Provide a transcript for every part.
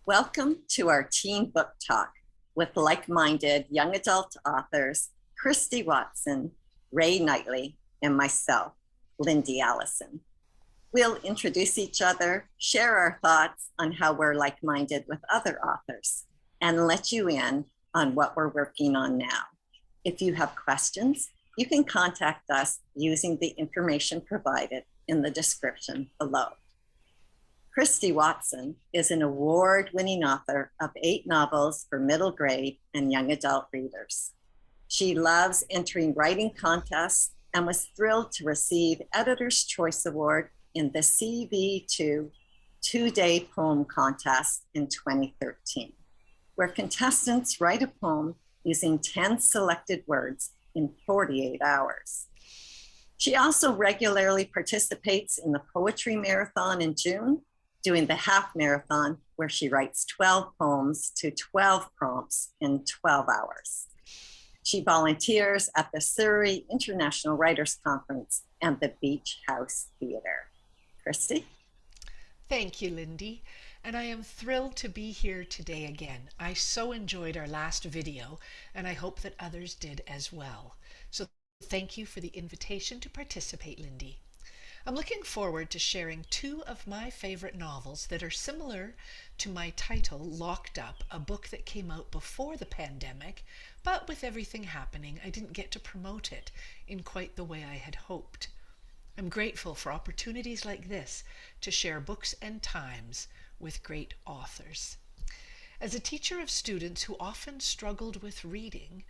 Welcome to our Teen Book Talk with like-minded young adult authors Christy Watson, Ray Knightley, and myself, Lindy Allison. We'll introduce each other, share our thoughts on how we're like-minded with other authors, and let you in on what we're working on now. If you have questions, you can contact us using the information provided in the description below. Christy Watson is an award-winning author of 8 novels for middle grade and young adult readers. She loves entering writing contests and was thrilled to receive Editor's Choice Award in the CV2 two-day poem contest in 2013, where contestants write a poem using 10 selected words in 48 hours. She also regularly participates in the Poetry Marathon in June, doing the half marathon where she writes 12 poems to 12 prompts in 12 hours. She volunteers at the Surrey International Writers Conference and the Beach House Theatre. Christy? Thank you, Lindy, and I am thrilled to be here today again. I so enjoyed our last video, and I hope that others did as well. So thank you for the invitation to participate, Lindy. I'm looking forward to sharing 2 of my favorite novels that are similar to my title, Locked Up, a book that came out before the pandemic, but with everything happening, I didn't get to promote it in quite the way I had hoped. I'm grateful for opportunities like this to share books and times with great authors. As a teacher of students who often struggled with reading,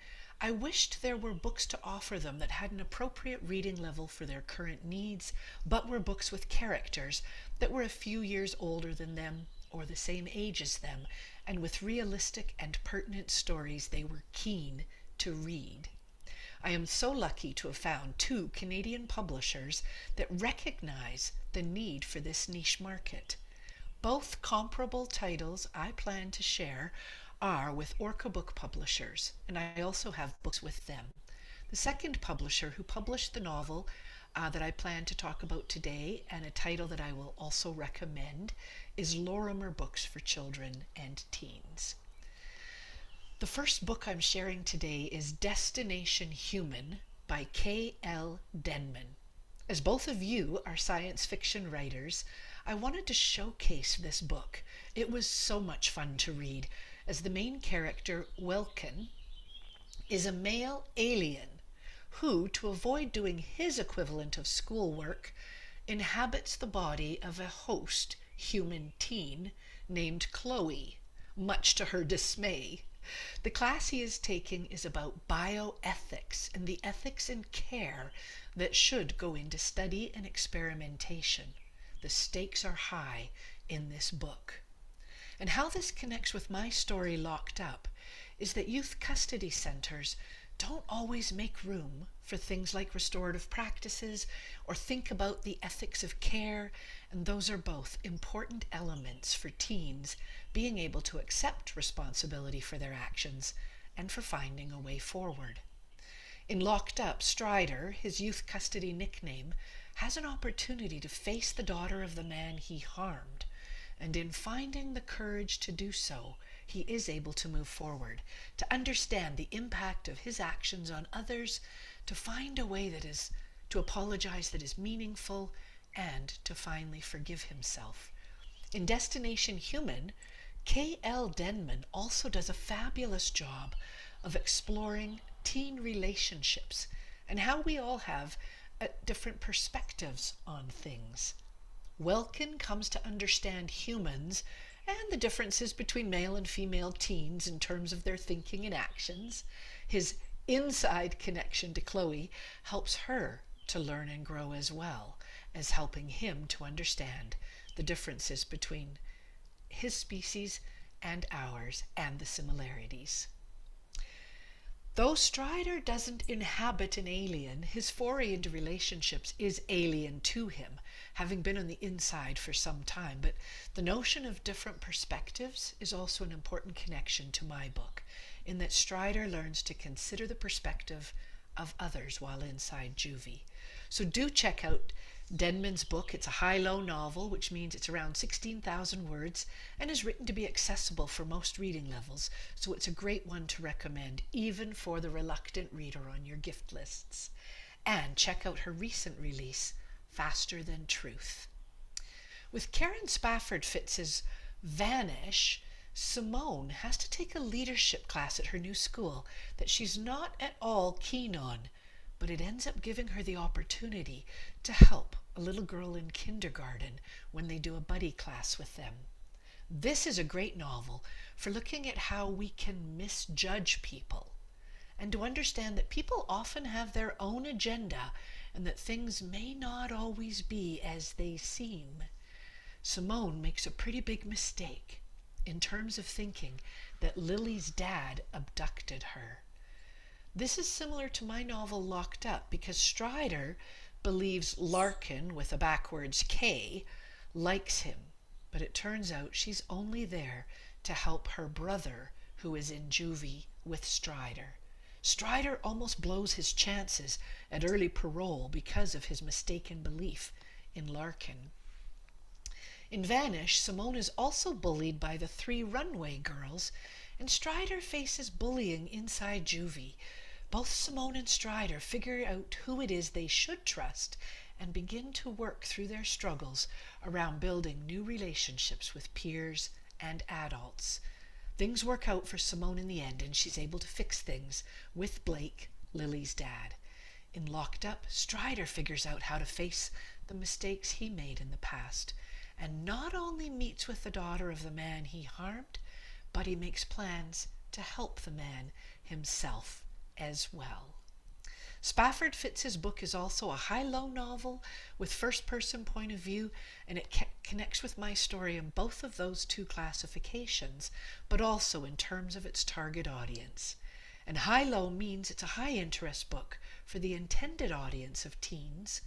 I wished there were books to offer them that had an appropriate reading level for their current needs, but were books with characters that were a few years older than them or the same age as them, and with realistic and pertinent stories they were keen to read. I am so lucky to have found 2 Canadian publishers that recognize the need for this niche market. Both comparable titles I plan to share are with Orca Book Publishers, and I also have books with them. The second publisher who published the novel that I plan to talk about today, and a title that I will also recommend, is Lorimer Books for Children and Teens. The first book I'm sharing today is Destination Human by K.L. Denman. As both of you are science fiction writers, I wanted to showcase this book. It was so much fun to read, as the main character, Welkin, is a male alien who, to avoid doing his equivalent of schoolwork, inhabits the body of a host human teen named Chloe, much to her dismay. The class he is taking is about bioethics and the ethics and care that should go into study and experimentation. The stakes are high in this book. And how this connects with my story, Locked Up, is that youth custody centers don't always make room for things like restorative practices or think about the ethics of care, and those are both important elements for teens being able to accept responsibility for their actions and for finding a way forward. In Locked Up, Strider, his youth custody nickname, has an opportunity to face the daughter of the man he harmed, and in finding the courage to do so, he is able to move forward, to understand the impact of his actions on others, to find a way that is to apologize that is meaningful, and to finally forgive himself. In Destination Human, K.L. Denman also does a fabulous job of exploring teen relationships and how we all have different perspectives on things. Welkin comes to understand humans and the differences between male and female teens in terms of their thinking and actions. His inside connection to Chloe helps her to learn and grow, as well as helping him to understand the differences between his species and ours and the similarities. Though Strider doesn't inhabit an alien, his foray into relationships is alien to him, having been on the inside for some time. But the notion of different perspectives is also an important connection to my book, in that Strider learns to consider the perspective of others while inside juvie. So do check out Denman's book, it's a high-low novel, which means it's around 16,000 words and is written to be accessible for most reading levels, so it's a great one to recommend, even for the reluctant reader on your gift lists. And check out her recent release, Faster Than Truth. With Karen Spatford-Fitz's Vanish, Simone has to take a leadership class at her new school that she's not at all keen on, but it ends up giving her the opportunity to help a little girl in kindergarten when they do a buddy class with them. This is a great novel for looking at how we can misjudge people and to understand that people often have their own agenda and that things may not always be as they seem. Simone makes a pretty big mistake in terms of thinking that Lily's dad abducted her. This is similar to my novel Locked Up because Strider believes Larkin, with a backwards K, likes him, but it turns out she's only there to help her brother, who is in juvie with Strider. Strider almost blows his chances at early parole because of his mistaken belief in Larkin. In Vanish, Simone is also bullied by the 3 runway girls, and Strider faces bullying inside juvie. Both Simone and Strider figure out who it is they should trust and begin to work through their struggles around building new relationships with peers and adults. Things work out for Simone in the end, and she's able to fix things with Blake, Lily's dad. In Locked Up, Strider figures out how to face the mistakes he made in the past, and not only meets with the daughter of the man he harmed, but he makes plans to help the man himself as well. Spatford-Fitz's book is also a high-low novel with first-person point of view, and it connects with my story in both of those 2 classifications, but also in terms of its target audience. And high-low means it's a high-interest book for the intended audience of teens,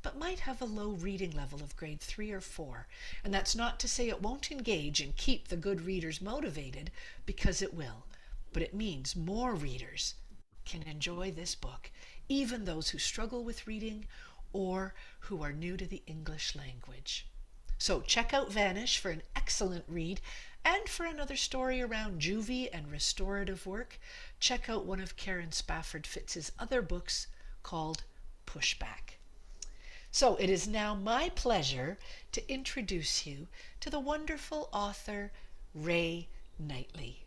but might have a low reading level of grade 3 or 4. And that's not to say it won't engage and keep the good readers motivated, because it will. But it means more readers can enjoy this book, even those who struggle with reading or who are new to the English language. So check out Vanish for an excellent read, and for another story around juvie and restorative work, check out one of Karen Spatford-Fitz's other books called Pushback. So it is now my pleasure to introduce you to the wonderful author Ray Knightley.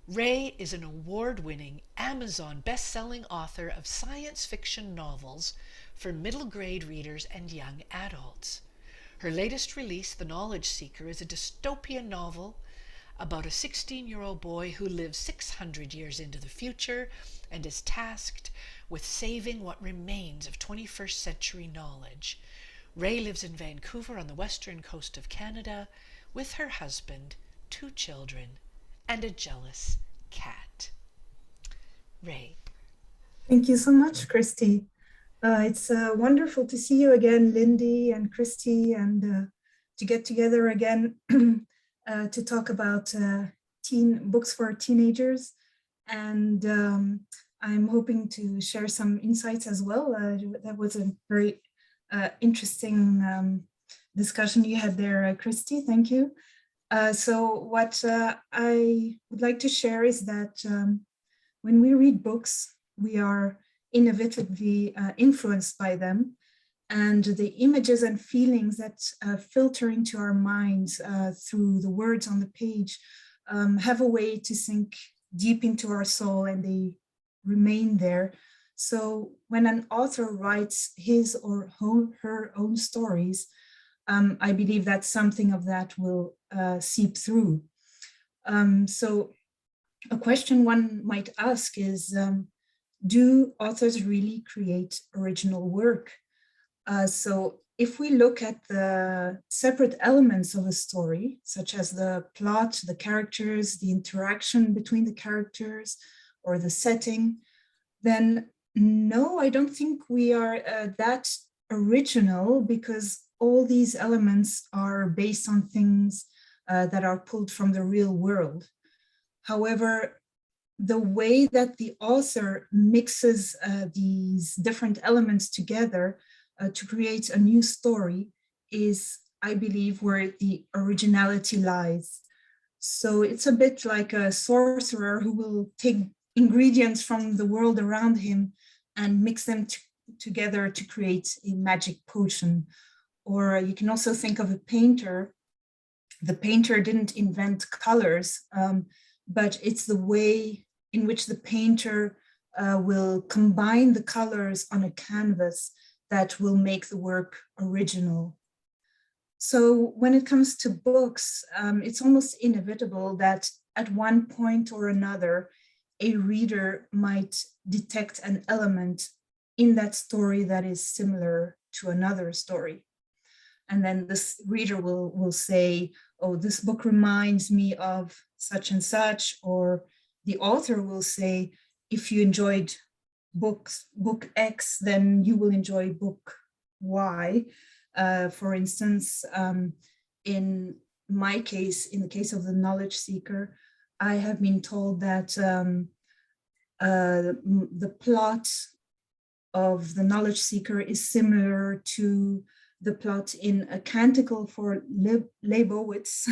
Ray is an award-winning Amazon best-selling author of science fiction novels for middle grade readers and young adults. Her latest release, The Knowledge Seeker, is a dystopian novel about a 16-year-old boy who lives 600 years into the future and is tasked with saving what remains of 21st century knowledge. Ray lives in Vancouver on the western coast of Canada with her husband, 2 children, and a jealous cat. Ray. Thank you so much, Christy. It's wonderful to see you again, Lindy and Christy, and to get together again to talk about books for teenagers. And I'm hoping to share some insights as well. That was a very interesting discussion you had there, Christy. Thank you. So what I would like to share is that when we read books, we are inevitably influenced by them, and the images and feelings that filter into our minds through the words on the page have a way to sink deep into our soul, and they remain there. So when an author writes his or her own stories, I believe that something of that will seep through. So a question one might ask is, do authors really create original work? So if we look at the separate elements of a story, such as the plot, the characters, the interaction between the characters, or the setting, then no, I don't think we are that original, because all these elements are based on things that are pulled from the real world. However, the way that the author mixes these different elements together to create a new story is, I believe, where the originality lies. So it's a bit like a sorcerer who will take ingredients from the world around him and mix them together to create a magic potion. Or you can also think of a painter. The painter didn't invent colors, but it's the way in which the painter will combine the colors on a canvas that will make the work original. So when it comes to books, it's almost inevitable that at one point or another, a reader might detect an element in that story that is similar to another story. And then this reader will say, oh, this book reminds me of such and such, or the author will say, if you enjoyed book X, then you will enjoy book Y. For instance, in my case, in the case of The Knowledge Seeker, I have been told that the plot of The Knowledge Seeker is similar to the plot in A Canticle for Leibowitz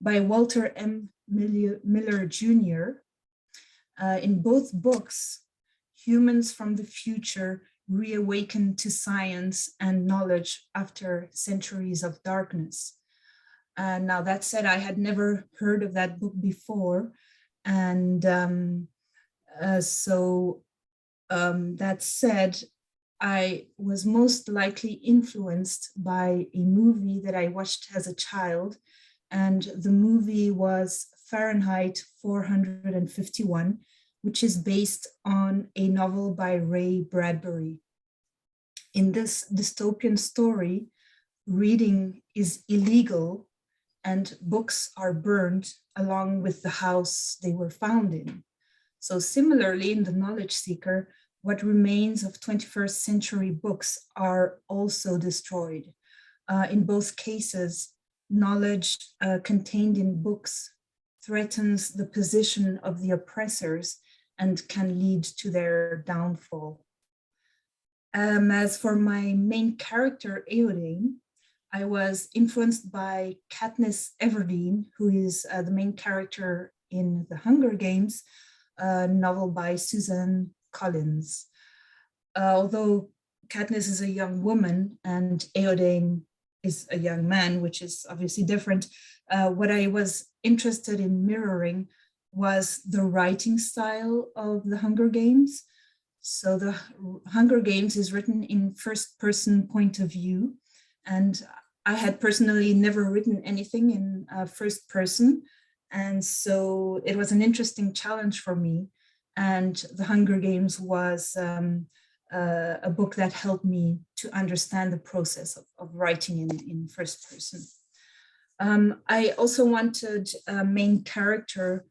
by Walter M. Miller Jr. In both books, humans from the future reawaken to science and knowledge after centuries of darkness. Now, that said, I had never heard of that book before. And that said, I was most likely influenced by a movie that I watched as a child. And the movie was Fahrenheit 451, which is based on a novel by Ray Bradbury. In this dystopian story, reading is illegal and books are burned along with the house they were found in. So similarly, in The Knowledge Seeker, what remains of 21st century books are also destroyed. In both cases, knowledge contained in books threatens the position of the oppressors and can lead to their downfall. As for my main character, Eowyn, I was influenced by Katniss Everdeen, who is the main character in The Hunger Games, a novel by Suzanne Collins. Although Katniss is a young woman and Eowyn is a young man, which is obviously different, what I was interested in mirroring was the writing style of The Hunger Games. So The Hunger Games is written in first-person point of view, and I had personally never written anything in first person, and so it was an interesting challenge for me. And The Hunger Games was a book that helped me to understand the process of writing in first person. I also wanted a main character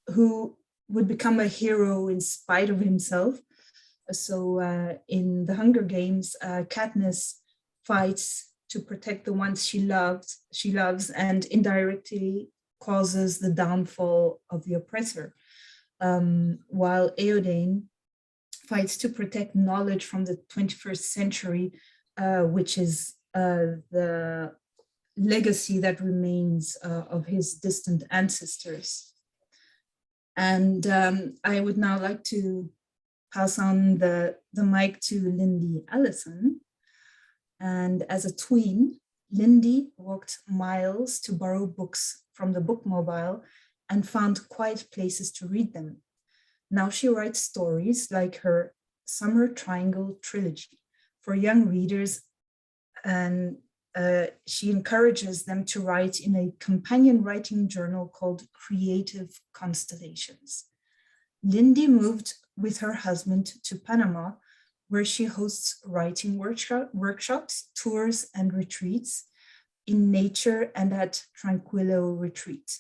who would become a hero in spite of himself. So in The Hunger Games, Katniss fights to protect the ones she loves, and indirectly causes the downfall of the oppressor. While Eowyn fights to protect knowledge from the 21st century, which is the legacy that remains of his distant ancestors. And I would now like to pass on the mic to Lindy Allison. And as a tween, Lindy walked miles to borrow books from the bookmobile and found quiet places to read them. Now she writes stories like her Summer Triangle trilogy for young readers, and she encourages them to write in a companion writing journal called Creative Constellations. Lindy moved with her husband to Panama, where she hosts writing workshops, tours, and retreats in nature and at Tranquillo Retreat.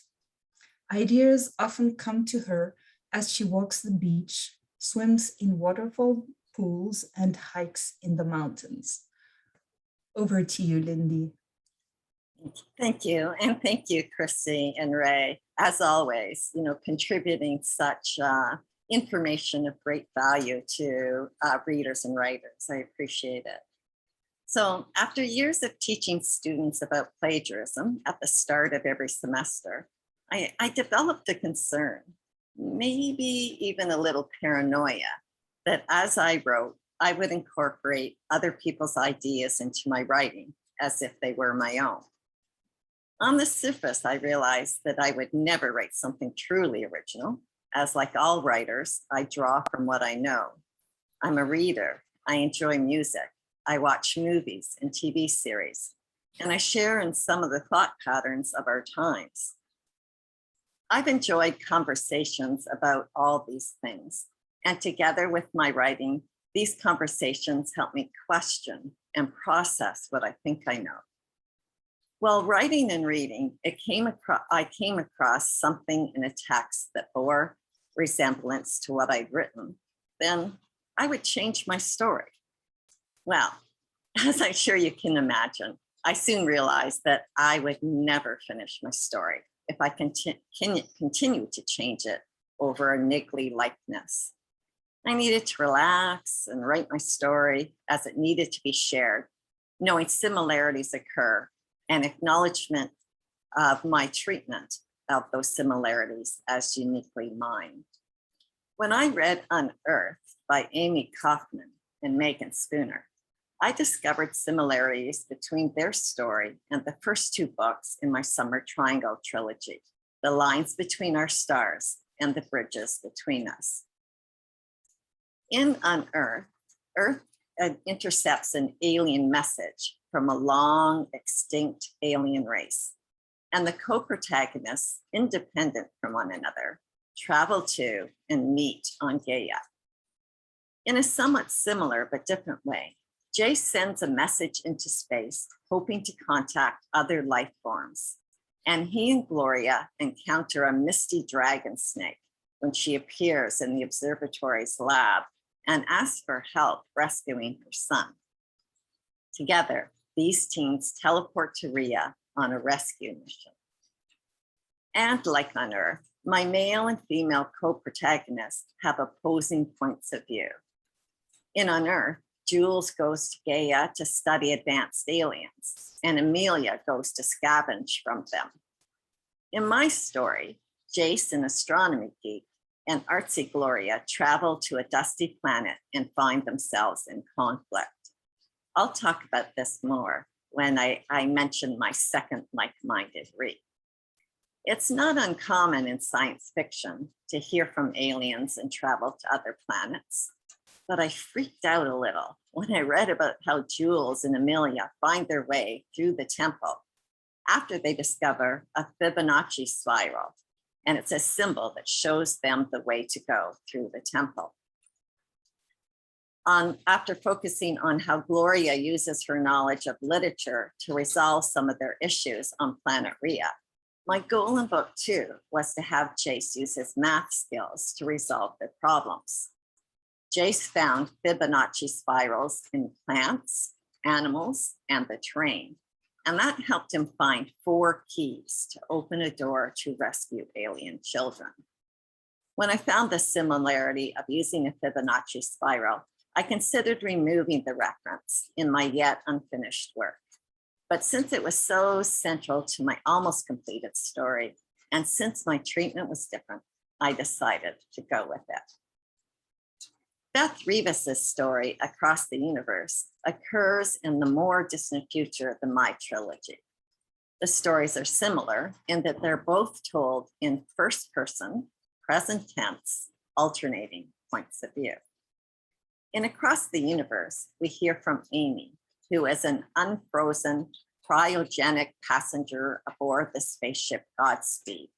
Ideas often come to her as she walks the beach, swims in waterfall pools, and hikes in the mountains. Over to you, Lindy. Thank you. And thank you, Christy and Ray, as always, contributing such information of great value to readers and writers. I appreciate it. So after years of teaching students about plagiarism at the start of every semester, I developed a concern, maybe even a little paranoia, that as I wrote, I would incorporate other people's ideas into my writing as if they were my own. On the surface, I realized that I would never write something truly original, as like all writers, I draw from what I know. I'm a reader, I enjoy music, I watch movies and TV series, and I share in some of the thought patterns of our times. I've enjoyed conversations about all these things, and together with my writing, these conversations help me question and process what I think I know. While writing and reading, I came across something in a text that bore resemblance to what I'd written. Then I would change my story. Well, as I'm sure you can imagine, I soon realized that I would never finish my story if I continue to change it over a niggly likeness. I needed to relax and write my story as it needed to be shared, knowing similarities occur and acknowledgement of my treatment of those similarities as uniquely mine. When I read Unearthed by Amy Kaufman and Meagan, I discovered similarities between their story and the first two books in my Summer Triangle trilogy, The Lines Between Our Stars and The Bridges Between Us. In Unearthed, Earth intercepts an alien message from a long extinct alien race, and the co-protagonists, independent from one another, travel to and meet on Gaia. In a somewhat similar but different way, Jay sends a message into space, hoping to contact other life forms, and he and Gloria encounter a misty dragon snake when she appears in the observatory's lab and asks for help rescuing her son. Together, these teens teleport to Rhea on a rescue mission. And like Unearthed, my male and female co-protagonists have opposing points of view. In Unearthed, Jules goes to Gaia to study advanced aliens, and Amelia goes to scavenge from them. In my story, Jace, an astronomy geek, and artsy Gloria travel to a dusty planet and find themselves in conflict. I'll talk about this more when I mention my second like-minded read. It's not uncommon in science fiction to hear from aliens and travel to other planets, but I freaked out a little when I read about how Jules and Amelia find their way through the temple after they discover a Fibonacci spiral, and it's a symbol that shows them the way to go through the temple. After focusing on how Gloria uses her knowledge of literature to resolve some of their issues on planet Rhea, my goal in book 2 was to have Jace use his math skills to resolve their problems. Jace found Fibonacci spirals in plants, animals, and the terrain, and that helped him find 4 keys to open a door to rescue alien children. When I found the similarity of using a Fibonacci spiral, I considered removing the reference in my yet unfinished work. But since it was so central to my almost completed story, and since my treatment was different, I decided to go with it. Beth Revis's story, Across the Universe, occurs in the more distant future than my trilogy. The stories are similar in that they're both told in first person, present tense, alternating points of view. In Across the Universe, we hear from Amy, who is an unfrozen cryogenic passenger aboard the spaceship Godspeed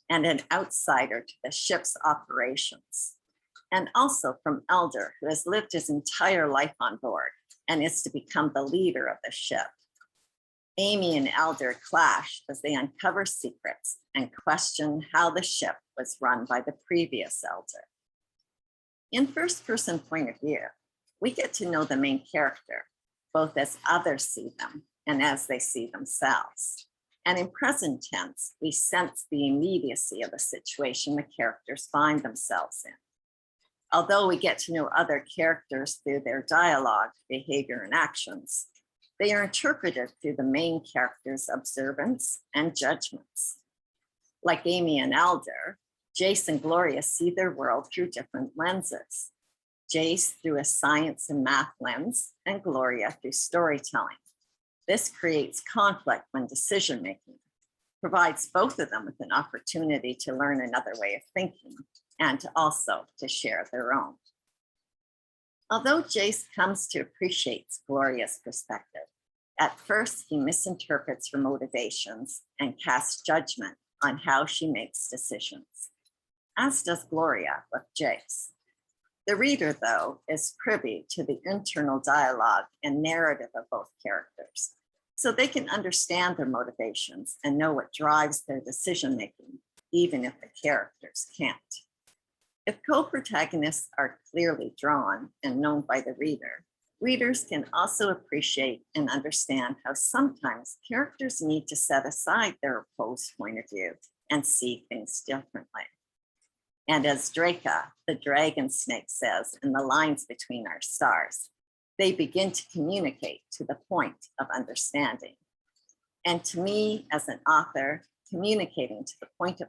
and an outsider to the ship's operations. And also from Elder, who has lived his entire life on board and is to become the leader of the ship. Amy and Elder clash as they uncover secrets and question how the ship was run by the previous Elder. In first-person point of view, we get to know the main character, both as others see them and as they see themselves. And in present tense, we sense the immediacy of the situation the characters find themselves in. Although we get to know other characters through their dialogue, behavior, and actions, they are interpreted through the main character's observance and judgments. Like Amy and Alder, Jace and Gloria see their world through different lenses. Jace through a science and math lens, and Gloria through storytelling. This creates conflict when decision-making, provides both of them with an opportunity to learn another way of thinking and also to share their own. Although Jace comes to appreciate Gloria's perspective, at first he misinterprets her motivations and casts judgment on how she makes decisions, as does Gloria with Jace. The reader, though, is privy to the internal dialogue and narrative of both characters, so they can understand their motivations and know what drives their decision-making, even if the characters can't. If co-protagonists are clearly drawn and known by the reader, readers can also appreciate and understand how sometimes characters need to set aside their opposed point of view and see things differently. And as Draca, the dragon snake, says in the lines between our stars, they begin to communicate to the point of understanding. And to me, as an author, communicating to the point of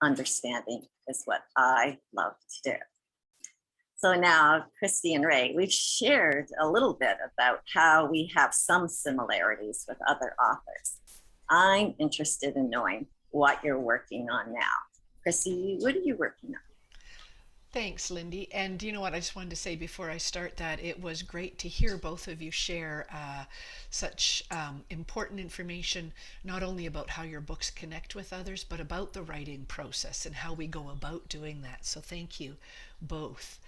understanding is what I love to do. So now, Christy and Ray, we've shared a little bit about how we have some similarities with other authors. I'm interested in knowing what you're working on now. Christy, what are you working on? Thanks, Lindy. And you know what, I just wanted to say before I start that it was great to hear both of you share such important information, not only about how your books connect with others, but about the writing process and how we go about doing that. So thank you both.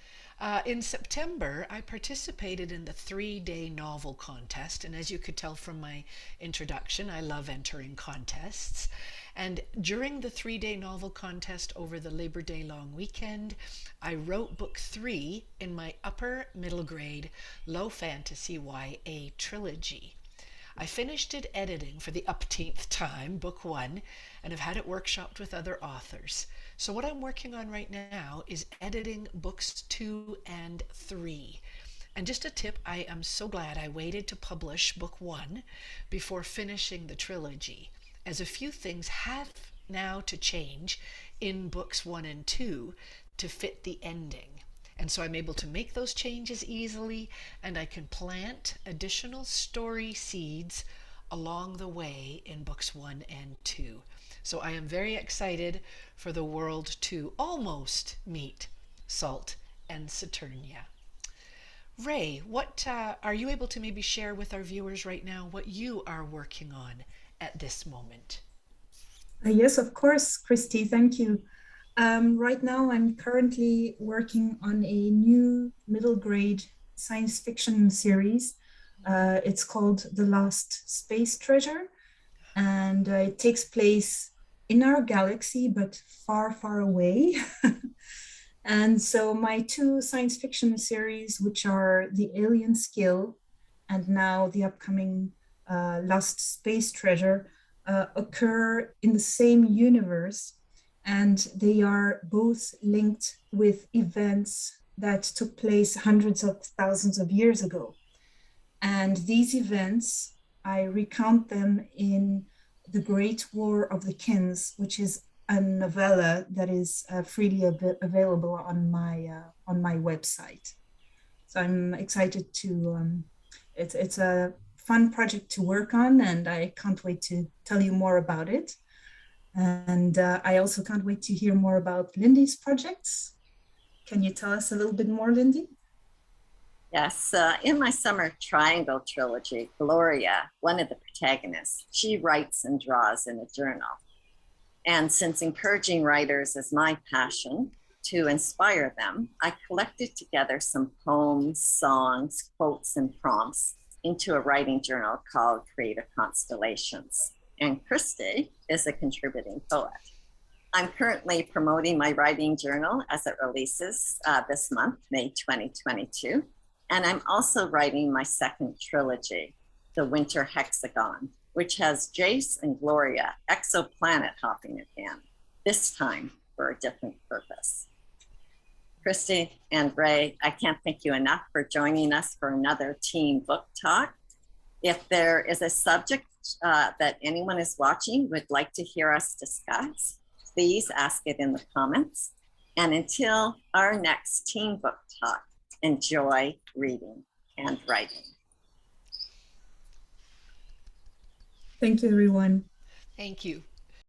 In September, I participated in the 3-day novel contest, and as you could tell from my introduction, I love entering contests. And during the 3-day novel contest over the Labor Day long weekend, I wrote book 3 in my upper middle grade low fantasy YA trilogy. I finished it editing for the upteenth time, book 1, and have had it workshopped with other authors. So what I'm working on right now is editing books 2 and 3. And just a tip, I am so glad I waited to publish book 1 before finishing the trilogy, as a few things have now to change in books 1 and 2 to fit the ending. And so I'm able to make those changes easily, and I can plant additional story seeds along the way in books 1 and 2. So I am very excited for the world to almost meet Salt and Saturnia. Ray, what are you able to maybe share with our viewers right now what you are working on at this moment? Yes, of course, Christy, thank you. Right now, I'm currently working on a new middle grade science fiction series. It's called The Last Space Treasure, and it takes place in our galaxy, but far, far away. And so my 2 science fiction series, which are The Alien Skill and now the upcoming Lost Space Treasure, occur in the same universe, and they are both linked with events that took place hundreds of thousands of years ago. And these events, I recount them in The Great War of the Kins, which is a novella that is freely available on my website. So I'm excited to, it's a fun project to work on, and I can't wait to tell you more about it. And I also can't wait to hear more about Lindy's projects. Can you tell us a little bit more, Lindy? Yes, in my Summer Triangle trilogy, Gloria, one of the protagonists, she writes and draws in a journal. And since encouraging writers is my passion, to inspire them, I collected together some poems, songs, quotes, and prompts into a writing journal called Creative Constellations. And Christy is a contributing poet. I'm currently promoting my writing journal as it releases this month, May 2022. And I'm also writing my second trilogy, The Winter Hexagon, which has Jace and Gloria exoplanet hopping again, this time for a different purpose. Christy and Ray, I can't thank you enough for joining us for another teen book talk. If there is a subject that anyone is watching would like to hear us discuss, please ask it in the comments. And until our next teen book talk, enjoy reading and writing. Thank you, everyone. Thank you.